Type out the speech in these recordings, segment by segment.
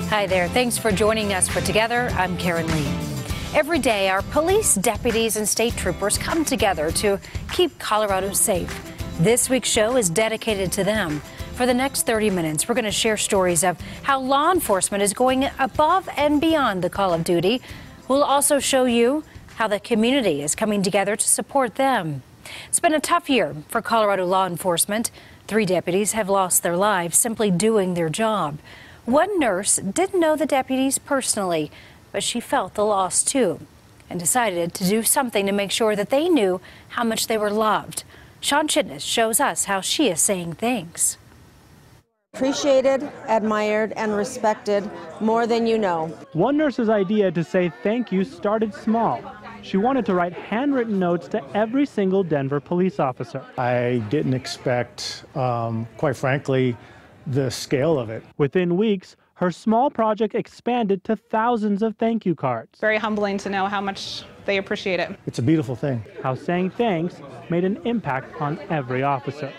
Hi there. Thanks for joining us for Together. I'm Karen Leigh. Every day, our police, deputies, and state troopers come together to keep Colorado safe. This week's show is dedicated to them. For the next 30 minutes, we're going to share stories of how law enforcement is going above and beyond the call of duty. We'll also show you how the community is coming together to support them. It's been a tough year for Colorado law enforcement. 3 deputies have lost their lives simply doing their job. One nurse didn't know the deputies personally, but she felt the loss too and decided to do something to make sure that they knew how much they were loved. Sean Chitness shows us how she is saying thanks. Appreciated, admired, and respected more than you know. One nurse's idea to say thank you started small. She wanted to write handwritten notes to every single Denver police officer. I didn't expect, quite frankly, the scale of it. Within weeks, her small project expanded to thousands of thank you cards. Very humbling to know how much they appreciate it. It's a beautiful thing. How saying thanks made an impact on every officer.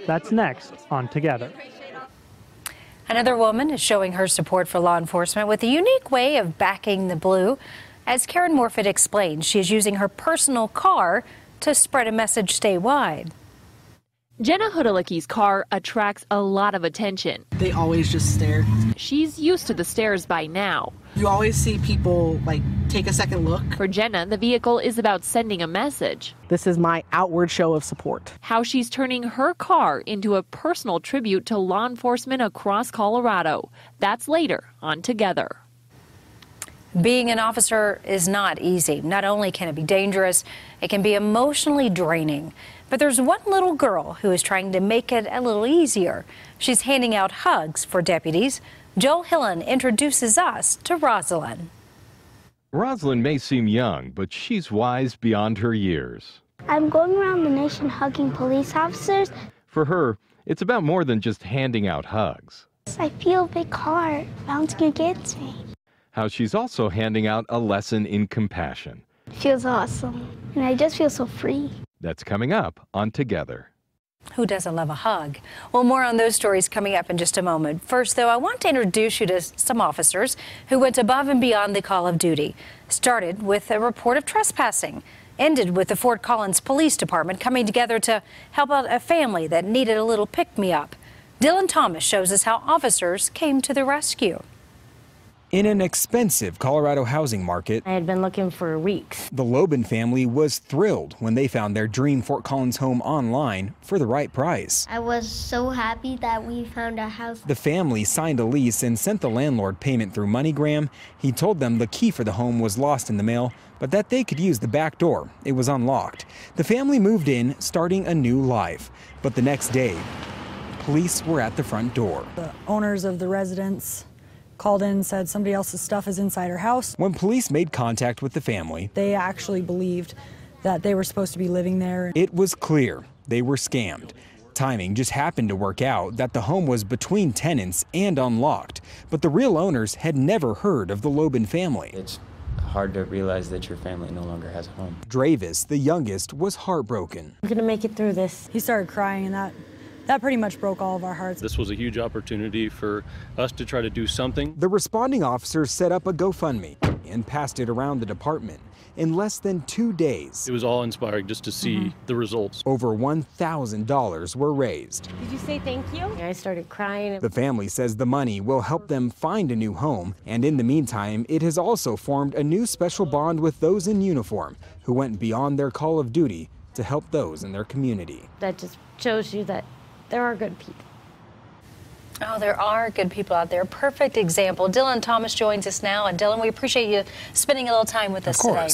That's next on Together. Another woman is showing her support for law enforcement with a unique way of backing the blue. As Karen Morfitt explained, she is using her personal car to spread a message statewide. Jenna Hudalicki's car attracts a lot of attention. They always just stare. She's used to the stares by now. You always see people take a second look. For Jenna, the vehicle is about sending a message. This is my outward show of support. How she's turning her car into a personal tribute to law enforcement across Colorado. That's later on Together. Being an officer is not easy. Not only can it be dangerous, it can be emotionally draining. But there's one little girl who is trying to make it a little easier. She's handing out hugs for deputies. Joel Hillen introduces us to Rosalind. Rosalind may seem young, but she's wise beyond her years. I'm going around the nation hugging police officers. For her, it's about more than just handing out hugs. I feel a big heart bouncing against me. How she's also handing out a lesson in compassion. It feels awesome, and I just feel so free. That's coming up on Together. Who doesn't love a hug? Well, more on those stories coming up in just a moment. First, though, I want to introduce you to some officers who went above and beyond the call of duty. Started with a report of trespassing, ended with the Fort Collins Police Department coming together to help out a family that needed a little pick-me-up. Dylan Thomas shows us how officers came to the rescue. In an expensive Colorado housing market, I had been looking for weeks. The Lobin family was thrilled when they found their dream Fort Collins home online for the right price. I was so happy that we found a house. The family signed a lease and sent the landlord payment through MoneyGram. He told them the key for the home was lost in the mail, but that they could use the back door. It was unlocked. The family moved in, starting a new life. But the next day, police were at the front door. The owners of the residence called in and said somebody else's stuff is inside her house. When police made contact with the family, they actually believed that they were supposed to be living there. It was clear they were scammed. Timing just happened to work out that the home was between tenants and unlocked, but the real owners had never heard of the Lobin family. It's hard to realize that your family no longer has a home. Dravis, the youngest, was heartbroken. I'm gonna make it through this. He started crying, and that pretty much broke all of our hearts. This was a huge opportunity for us to try to do something. The responding officers set up a GoFundMe and passed it around the department. In less than 2 days, it was all inspiring just to see the results. Over $1,000 were raised. Did you say thank you? I started crying. The family says the money will help them find a new home, and in the meantime, it has also formed a new special bond with those in uniform who went beyond their call of duty to help those in their community. That just shows you that there are good people. Oh, there are good people out there. Perfect example. Dylan Thomas joins us now. And Dylan, we appreciate you spending a little time with us today.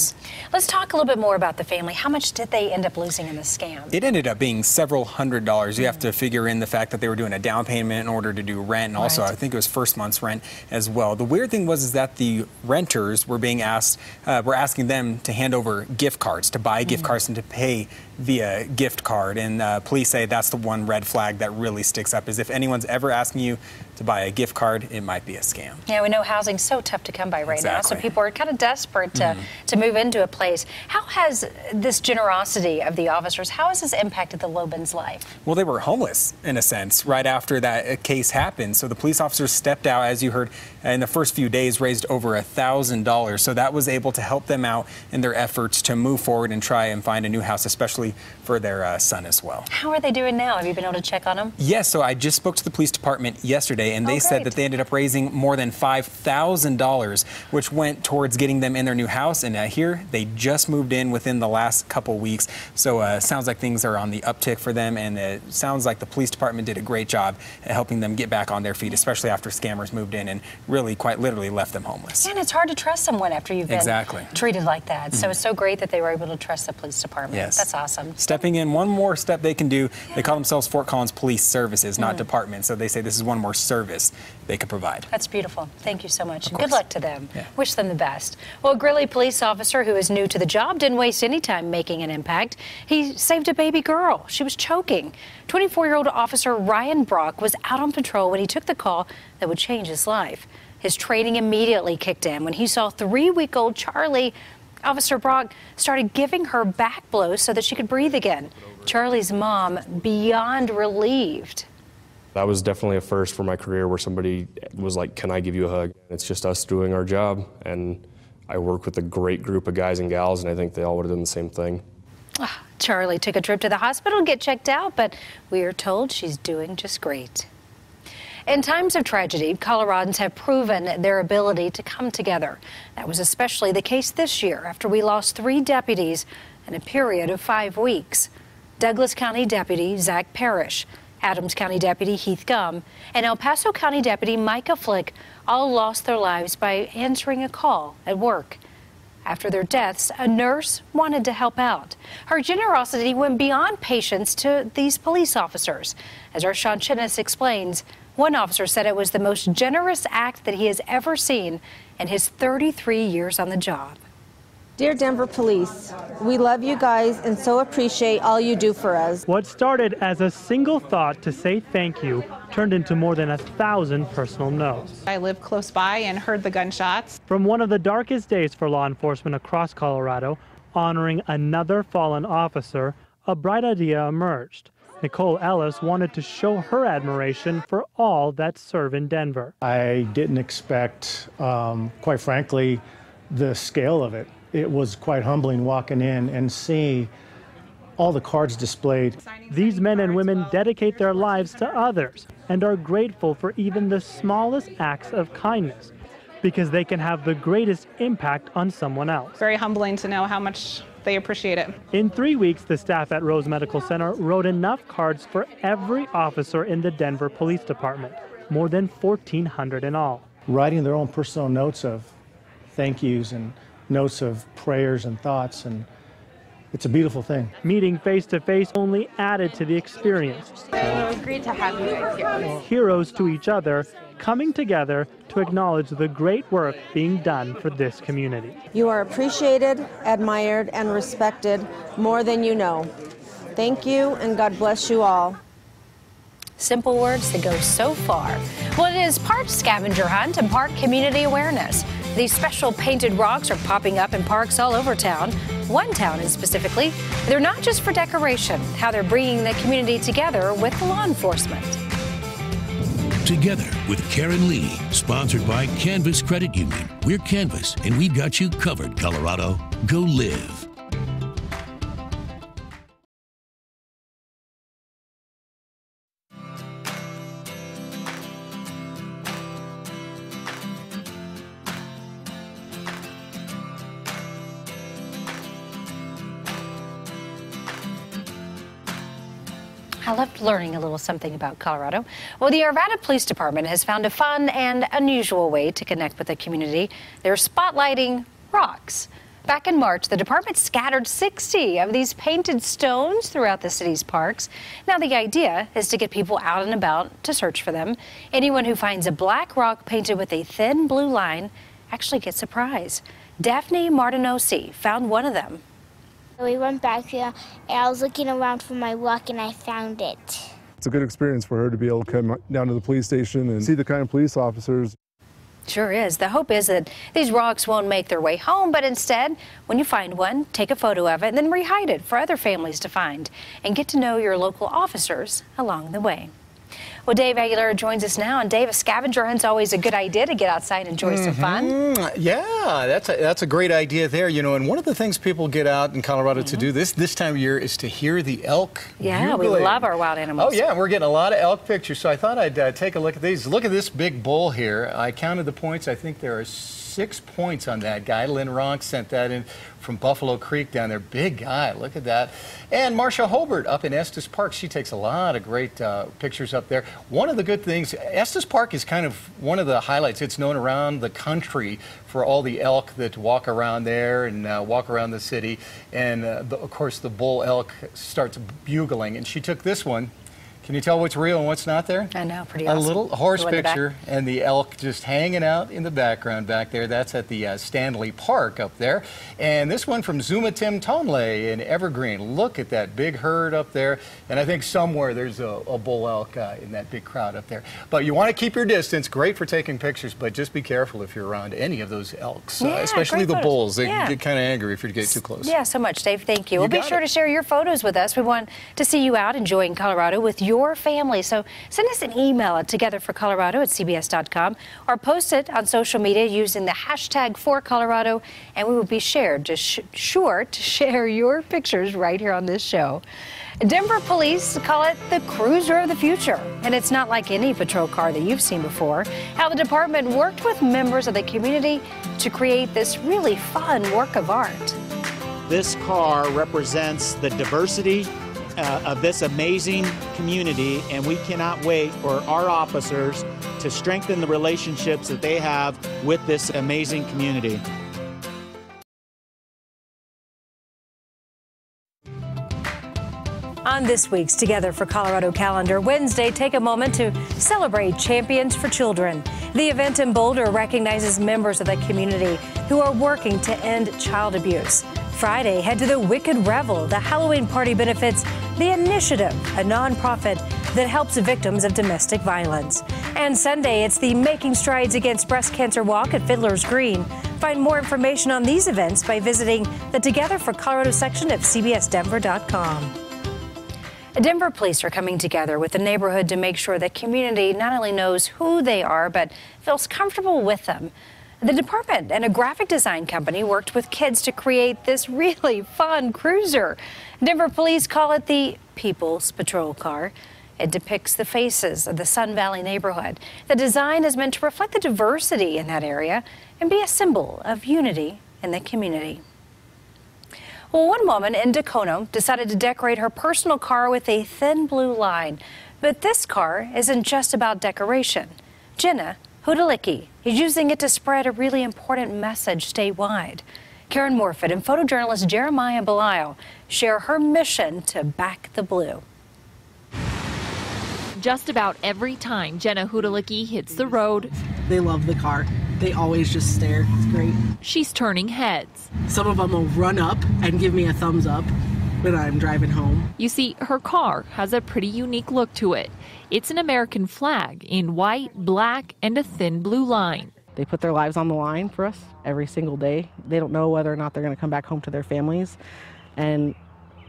Let's talk a little bit more about the family. How much did they end up losing in this scam? It ended up being several $100s. You have to figure in the fact that they were doing a down payment in order to do rent, and also I think it was first month's rent as well. The weird thing was that the renters were being asked, were asking them to hand over gift cards, to buy gift cards and to pay via gift card. And police say that's the one red flag that really sticks up, is if anyone's ever asking you to buy a gift card, it might be a scam. Yeah, we know housing's so tough to come by right now, so people are kind of desperate to move into a place. How has this generosity of the officers, how has this impacted the Lobens' life? Well, they were homeless, in a sense, right after that case happened. So the police officers stepped out, as you heard, in the first few days, raised over $1,000. So that was able to help them out in their efforts to move forward and try and find a new house, especially for their son as well. How are they doing now? Have you been able to check on them? Yes, so I just spoke to the police department yesterday, and they said that they ended up raising more than $5,000, which went towards getting them in their new house. And here, they just moved in within the last couple weeks. So it sounds like things are on the uptick for them, and it sounds like the police department did a great job at helping them get back on their feet, especially after scammers moved in and really, quite literally, left them homeless. Yeah, and it's hard to trust someone after you've been treated like that. So it's so great that they were able to trust the police department. Yes. That's awesome. Stepping in, one more step they can do. They call themselves Fort Collins Police Services, not department. So they say this is one more service they could provide. That's beautiful. Thank you so much. Good luck to them. Wish them the best. Well, a Greeley police officer who is new to the job didn't waste any time making an impact. He saved a baby girl. She was choking. 24-year-old officer Ryan Brock was out on patrol when he took the call that would change his life. His training immediately kicked in when he saw 3-week-old Charlie. Officer Brock started giving her back blows so that she could breathe again. Charlie's mom beyond relieved. That was definitely a first for my career where somebody was like, can I give you a hug? It's just us doing our job, and I work with a great group of guys and gals, and I think they all would have done the same thing. Charlie took a trip to the hospital to get checked out, but we are told she's doing just great. In times of tragedy, Coloradans have proven their ability to come together. That was especially the case this year after we lost 3 deputies in a period of 5 weeks. Douglas County Deputy Zach Parrish, Adams County Deputy Heath Gum, and El Paso County Deputy Micah Flick all lost their lives by answering a call at work. After their deaths, a nurse wanted to help out. Her generosity went beyond patience to these police officers. As our Sean Chinnis explains, one officer said it was the most generous act that he has ever seen in his 33 years on the job. Dear Denver Police, we love you guys and so appreciate all you do for us. What started as a single thought to say thank you turned into more than 1,000 personal notes. I live close by and heard the gunshots. From one of the darkest days for law enforcement across Colorado, honoring another fallen officer, a bright idea emerged. Nicole Ellis wanted to show her admiration for all that serve in Denver. I didn't expect, quite frankly, the scale of it. It was quite humbling walking in and seeing all the cards displayed. These men and women dedicate their lives to others and are grateful for even the smallest acts of kindness because they can have the greatest impact on someone else. Very humbling to know how much they appreciate it. In 3 weeks, the staff at Rose Medical Center wrote enough cards for every officer in the Denver Police Department, more than 1,400 in all. Writing their own personal notes of thank yous and notes of prayers and thoughts, and it's a beautiful thing. Meeting face-to-face only added to the experience. It was great to have you guys here. Heroes to each other, coming together to acknowledge the great work being done for this community. You are appreciated, admired, and respected more than you know. Thank you, and God bless you all. Simple words that go so far. Well, it is part scavenger hunt and part community awareness. These special painted rocks are popping up in parks all over town. One town is specifically. They're not just for decoration, how they're bringing the community together with law enforcement. Together with Karen Leigh, sponsored by Canvas Credit Union. We're Canvas, and we've got you covered, Colorado. Go live. I loved learning a little something about Colorado. Well, the Arvada Police Department has found a fun and unusual way to connect with the community. They're spotlighting rocks. Back in March, the department scattered 60 of these painted stones throughout the city's parks. Now, the idea is to get people out and about to search for them. Anyone who finds a black rock painted with a thin blue line actually gets a prize. Daphne Martinosi found one of them. We went back there, and I was looking around for my rock, and I found it. It's a good experience for her to be able to come down to the police station and see the kind of police officers. Sure is. The hope is that these rocks won't make their way home, but instead, when you find one, take a photo of it and then rehide it for other families to find and get to know your local officers along the way. Well, Dave Aguilera joins us now, and Dave, a scavenger hunt's always a good idea to get outside and enjoy some fun. Yeah, that's a great idea there, you know, and one of the things people get out in Colorado to do this time of year is to hear the elk. Yeah, we love our wild animals. Oh, yeah, we're getting a lot of elk pictures, so I thought I'd take a look at these. Look at this big bull here. I counted the points. I think there are 6 points on that guy. Lynn Ronk sent that in from Buffalo Creek down there. Big guy, look at that. And Marcia Hobart up in Estes Park. She takes a lot of great pictures up there. One of the good things, Estes Park is kind of one of the highlights. It's known around the country for all the elk that walk around there and walk around the city. And of course, the bull elk starts bugling. And she took this one. Can you tell what's real and what's not there? I know, pretty awesome. A little horse picture and the elk just hanging out in the background back there. That's at the Stanley Park up there. And this one from Zuma Tim Tonley in Evergreen. Look at that big herd up there. And I think somewhere there's a bull elk in that big crowd up there. But you want to keep your distance. Great for taking pictures, but just be careful if you're around any of those elks, especially the bulls. They get kind of angry if you get too close. Yeah, so much, Dave. Thank you. Well, be sure to share your photos with us. We want to see you out enjoying Colorado with your family. So send us an email at togetherforcolorado@cbs.com or post it on social media using the hashtag #4Colorado, and we will be sure to share your pictures right here on this show. Denver police call it the cruiser of the future, and it's not like any patrol car that you've seen before. How the department worked with members of the community to create this really fun work of art. This car represents the diversity of this amazing community, and we cannot wait for our officers to strengthen the relationships that they have with this amazing community. On this week's Together for Colorado calendar, Wednesday, take a moment to celebrate Champions for Children. The event in Boulder recognizes members of the community who are working to end child abuse. Friday, head to the Wicked Revel. The Halloween party benefits The Initiative, a nonprofit that helps victims of domestic violence. And Sunday, it's the Making Strides Against Breast Cancer Walk at Fiddler's Green. Find more information on these events by visiting the Together for Colorado section of CBSDenver.com. Denver police are coming together with the neighborhood to make sure the community not only knows who they are, but feels comfortable with them. The department and a graphic design company worked with kids to create this really fun cruiser. Denver police call it the People's Patrol Car. It depicts the faces of the Sun Valley neighborhood. The design is meant to reflect the diversity in that area and be a symbol of unity in the community. Well, one woman in Dacono decided to decorate her personal car with a thin blue line. But this car isn't just about decoration. Jenna Hudalicki is using it to spread a really important message statewide. Karen Morfitt and photojournalist Jeremiah Belial share her mission to back the blue. Just about every time Jenna Hudalicki hits the road, they love the car. They always just stare. It's great. She's turning heads. Some of them will run up and give me a thumbs up when I'm driving home. You see, her car has a pretty unique look to it. It's an American flag in white, black, and a thin blue line. They put their lives on the line for us every single day. They don't know whether or not they're going to come back home to their families. And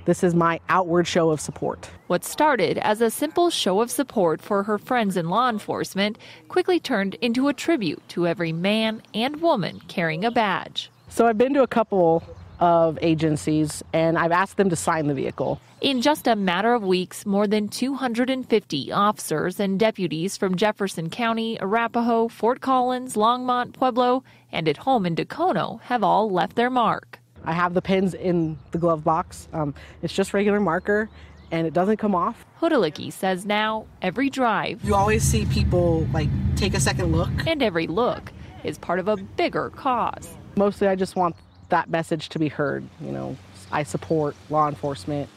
this is my outward show of support. What started as a simple show of support for her friends in law enforcement quickly turned into a tribute to every man and woman carrying a badge. So I've been to a couple of agencies, and I've asked them to sign the vehicle. In just a matter of weeks, more than 250 officers and deputies from Jefferson County, Arapahoe, Fort Collins, Longmont, Pueblo, and at home in Dacono have all left their mark. I have the pins in the glove box. It's just regular marker, and it doesn't come off. Hudalicki says now every drive, you always see people take a second look. And every look is part of a bigger cause. Mostly I just want that message to be heard. You know, I support law enforcement.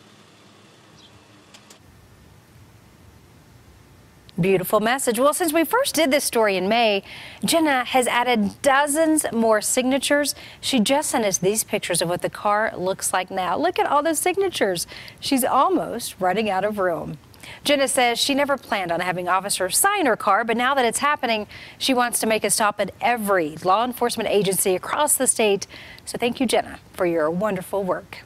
Beautiful message. Well, since we first did this story in May, Jenna has added dozens more signatures. She just sent us these pictures of what the car looks like now. Look at all those signatures. She's almost running out of room. Jenna says she never planned on having officers sign her car, but now that it's happening, she wants to make a stop at every law enforcement agency across the state. So thank you, Jenna, for your wonderful work.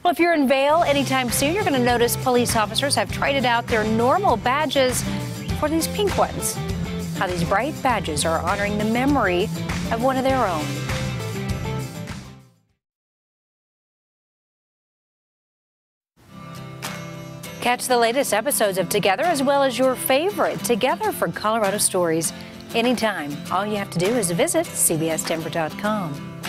Well, if you're in Vail anytime soon, you're going to notice police officers have traded out their normal badges for these pink ones. How these bright badges are honoring the memory of one of their own. Catch the latest episodes of Together as well as your favorite Together for Colorado stories anytime. All you have to do is visit CBSDenver.com.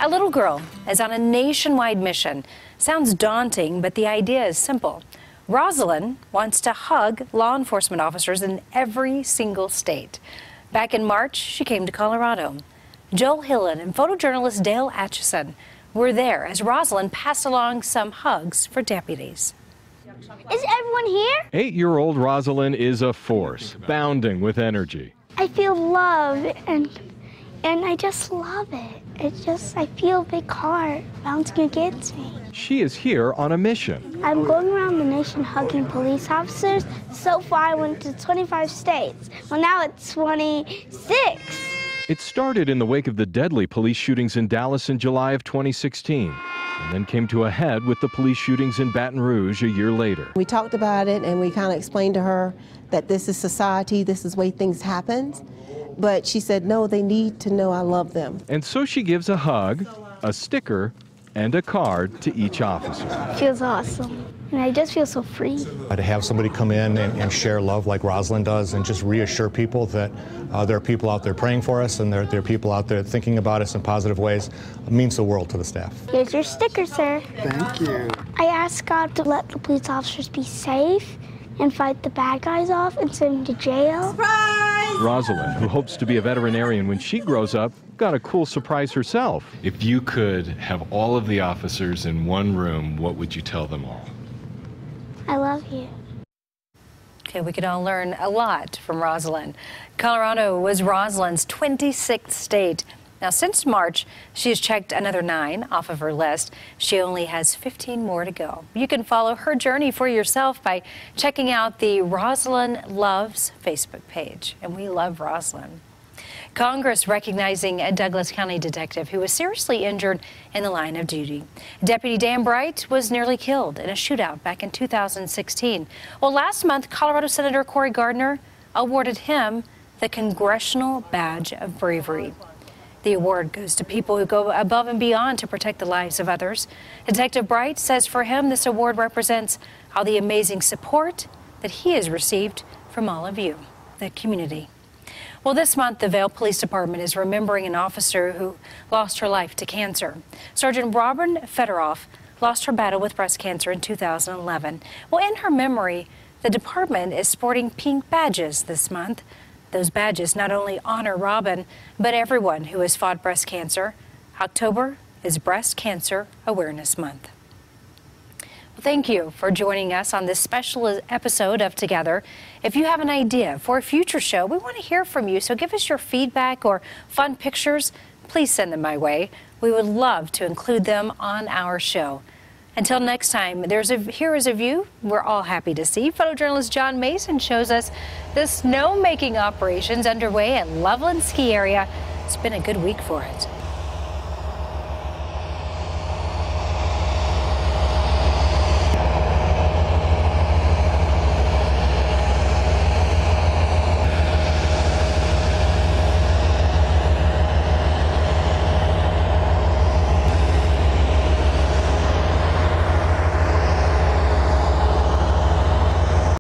A little girl is on a nationwide mission. Sounds daunting, but the idea is simple. Rosalind wants to hug law enforcement officers in every single state. Back in March, she came to Colorado. Joel Hillen and photojournalist Dale Atchison were there as Rosalind passed along some hugs for deputies. Is everyone here? 8-year-old Rosalind is a force, bounding with energy. I feel love and I just love it. I feel a big heart bouncing against me. She is here on a mission. I'm going around the nation hugging police officers. So far I went to 25 states. Well, now it's 26. It started in the wake of the deadly police shootings in Dallas in July of 2016. And then came to a head with the police shootings in Baton Rouge a year later. We talked about it and we kind of explained to her that this is society, this is the way things happen. But she said, no, they need to know I love them. And so she gives a hug, a sticker, and a card to each officer. It feels awesome. And I just feel so free. To have somebody come in and share love like Rosalind does and just reassure people that there are people out there praying for us and there are people out there thinking about us in positive ways means the world to the staff. Here's your sticker, sir. Thank you. I asked God to let the police officers be safe and fight the bad guys off and send them to jail. Surprise! Rosalind, who hopes to be a veterinarian when she grows up, got a cool surprise herself. If you could have all of the officers in one room, what would you tell them all? I love you. Okay, we could all learn a lot from Rosalind. Colorado was Rosalind's 26th state. Now, since March, she has checked another 9 off of her list. She only has 15 more to go. You can follow her journey for yourself by checking out the Rosalind Loves Facebook page. And we love Rosalind. Congress recognizing a Douglas County detective who was seriously injured in the line of duty. Deputy Dan Bright was nearly killed in a shootout back in 2016. Well, last month, Colorado Senator Cory Gardner awarded him the Congressional Badge of Bravery. The award goes to people who go above and beyond to protect the lives of others. Detective Bright says for him, this award represents all the amazing support that he has received from all of you, the community. Well, this month, the Vail Police Department is remembering an officer who lost her life to cancer. Sergeant Robin Federoff lost her battle with breast cancer in 2011. Well, in her memory, the department is sporting pink badges this month. Those badges not only honor Robin, but everyone who has fought breast cancer. October is Breast Cancer Awareness Month. Well, thank you for joining us on this special episode of Together. If you have an idea for a future show, we want to hear from you. So give us your feedback or fun pictures. Please send them my way. We would love to include them on our show. Until next time, here is a view we're all happy to see. Photojournalist John Mason shows us the snowmaking operations underway at Loveland Ski Area. It's been a good week for it.